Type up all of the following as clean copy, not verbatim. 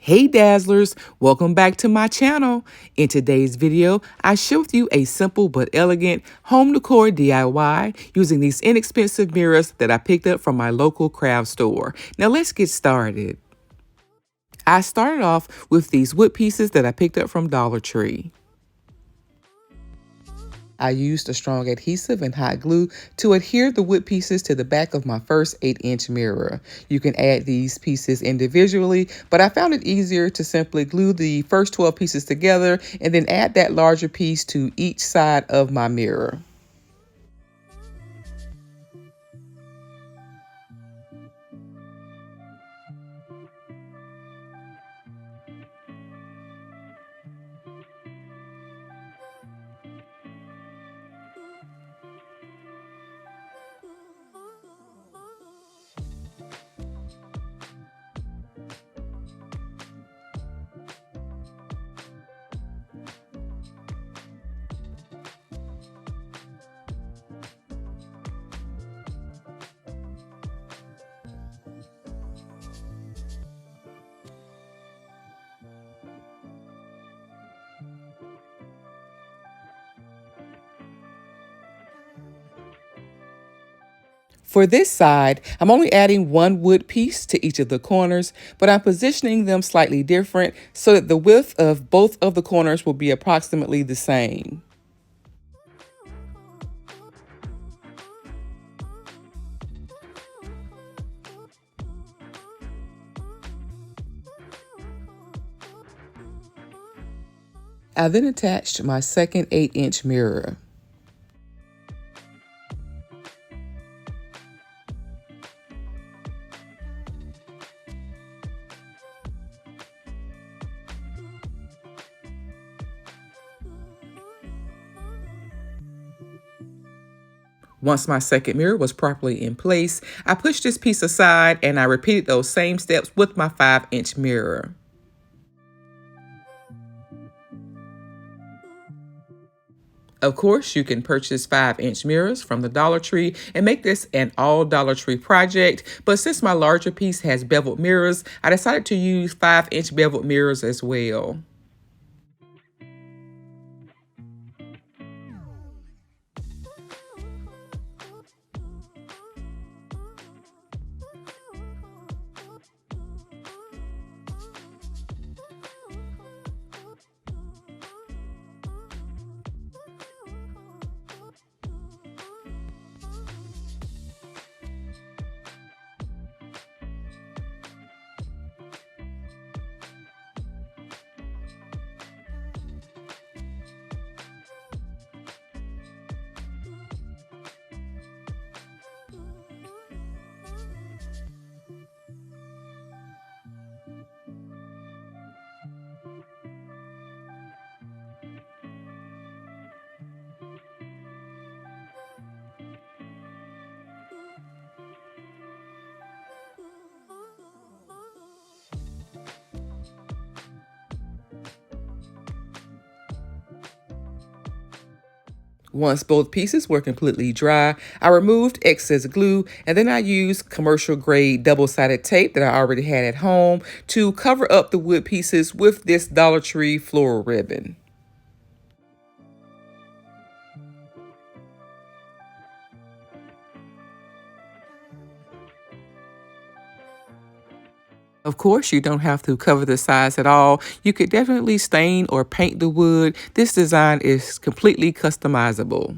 Hey Dazzlers, welcome back to my channel. In today's video, I share with you a simple but elegant home decor DIY using these inexpensive mirrors that I picked up from my local craft store. Now let's get started. I started off with these wood pieces that I picked up from Dollar Tree. I used a strong adhesive and hot glue to adhere the wood pieces to the back of my first 8-inch mirror. You can add these pieces individually, but I found it easier to simply glue the first 12 pieces together and then add that larger piece to each side of my mirror. For this side, I'm only adding one wood piece to each of the corners, but I'm positioning them slightly different so that the width of both of the corners will be approximately the same. I then attached my second 8-inch mirror. Once my second mirror was properly in place, I pushed this piece aside and I repeated those same steps with my 5-inch mirror. Of course, you can purchase 5-inch mirrors from the Dollar Tree and make this an all Dollar Tree project, but since my larger piece has beveled mirrors, I decided to use 5-inch beveled mirrors as well. Once both pieces were completely dry, I removed excess glue and then I used commercial grade double-sided tape that I already had at home to cover up the wood pieces with this Dollar Tree floral ribbon. Of course, you don't have to cover the sides at all. You could definitely stain or paint the wood. This design is completely customizable.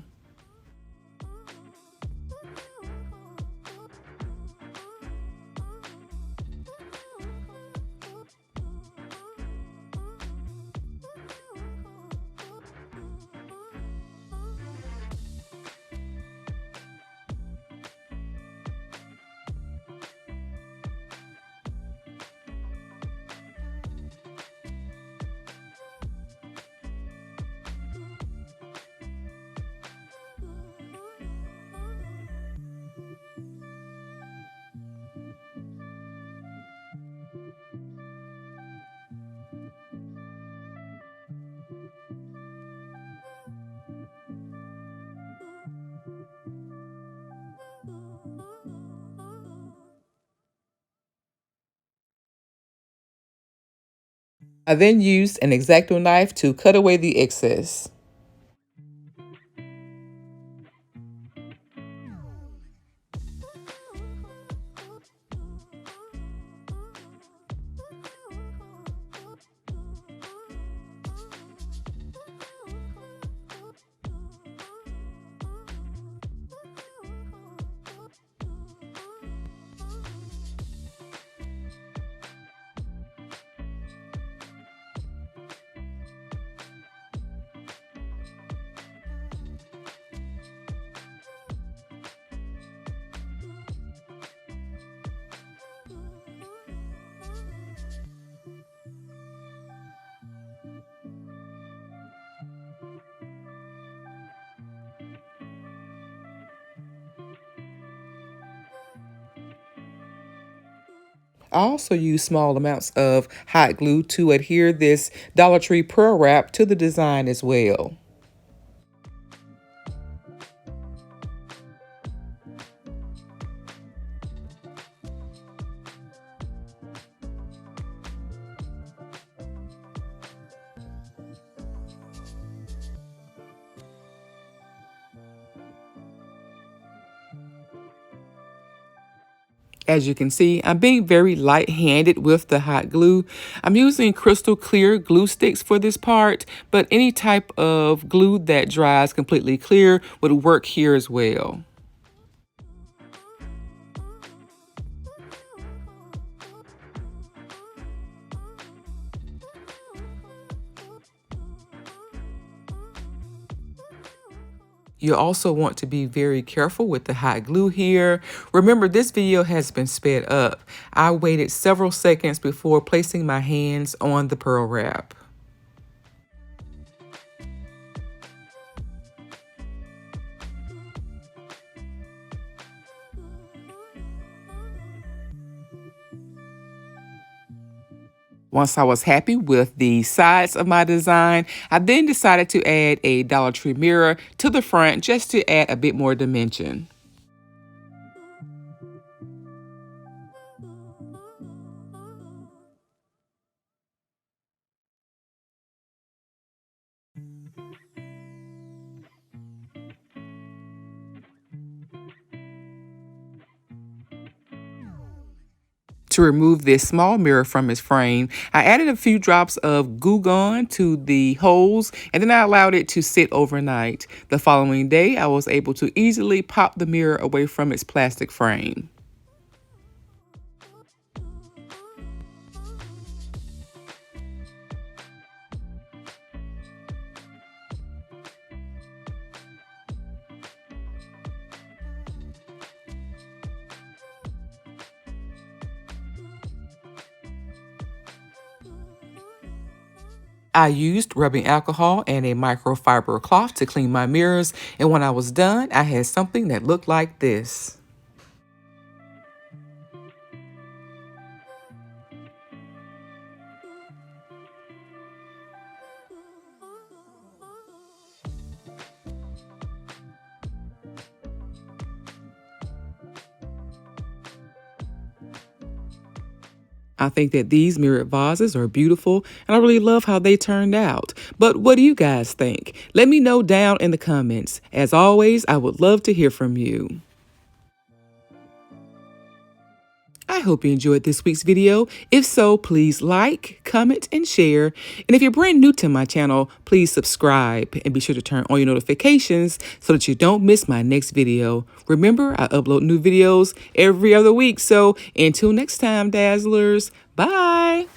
I then used an X-Acto knife to cut away the excess. I also use small amounts of hot glue to adhere this Dollar Tree pearl wrap to the design as well. As you can see, I'm being very light-handed with the hot glue. I'm using crystal clear glue sticks for this part, but any type of glue that dries completely clear would work here as well. You also want to be very careful with the hot glue here. Remember, this video has been sped up. I waited several seconds before placing my hands on the pearl wrap. Once I was happy with the sides of my design, I then decided to add a Dollar Tree mirror to the front just to add a bit more dimension. To remove this small mirror from its frame, I added a few drops of Goo Gone to the holes, and then I allowed it to sit overnight. The following day, I was able to easily pop the mirror away from its plastic frame. I used rubbing alcohol and a microfiber cloth to clean my mirrors, and when I was done, I had something that looked like this. I think that these mirrored vases are beautiful, and I really love how they turned out. But what do you guys think? Let me know down in the comments. As always, I would love to hear from you. I hope you enjoyed this week's video. If so, please like, comment, and share. And if you're brand new to my channel, please subscribe and be sure to turn on your notifications so that you don't miss my next video. Remember, I upload new videos every other week. So until next time, Dazzlers, bye.